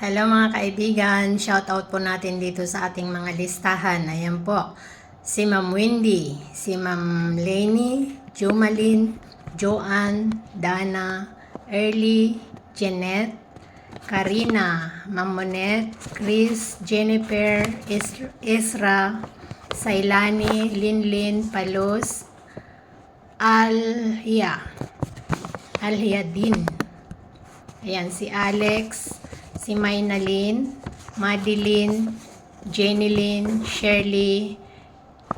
Hello mga kaibigan, shout out po natin dito sa ating mga listahan. Ayan po, si Ma'am Wendy, si Ma'am Lenny, Jumalyn, Joanne, Dana, Early, Jeanette, Karina, Ma'am Monette, Chris, Jennifer, Isra, Sailani, Linlin, Palos, Alhia din. Ayan, si Alex, si Maynalyn, Madeline, Jenilyn, Shirley,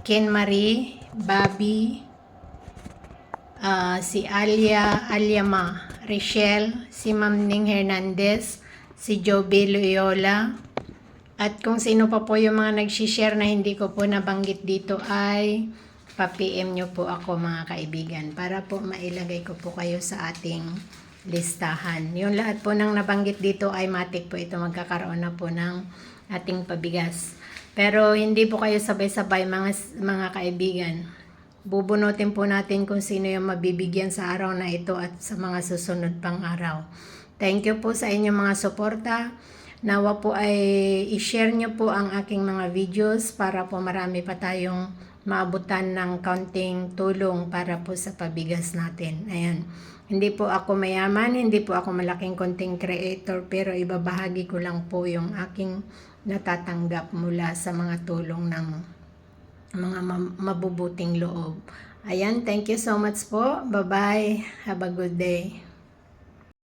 Ken Marie, Bobby, si Alyama, Richelle, si Ma'am Ning Hernandez, si Joby Loyola, at kung sino pa po yung mga nag-share na hindi ko po nabanggit dito ay pa-PM nyo po ako mga kaibigan para po mailagay ko po kayo sa ating listahan. Yung lahat po ng nabanggit dito ay matik po ito, magkakaroon na po ng ating pabigas. Pero hindi po kayo sabay-sabay mga kaibigan. Bubunutin po natin kung sino yung mabibigyan sa araw na ito at sa mga susunod pang araw. Thank you po sa inyong mga suporta. Nawa po ay i-share nyo po ang aking mga videos para po marami pa tayong maabutan ng kaunting tulong para po sa pabigas natin. Ayan. Hindi po ako mayaman, hindi po ako malaking content creator, pero ibabahagi ko lang po yung aking natatanggap mula sa mga tulong ng mga mabubuting loob. Ayan, thank you so much po. Bye-bye. Have a good day.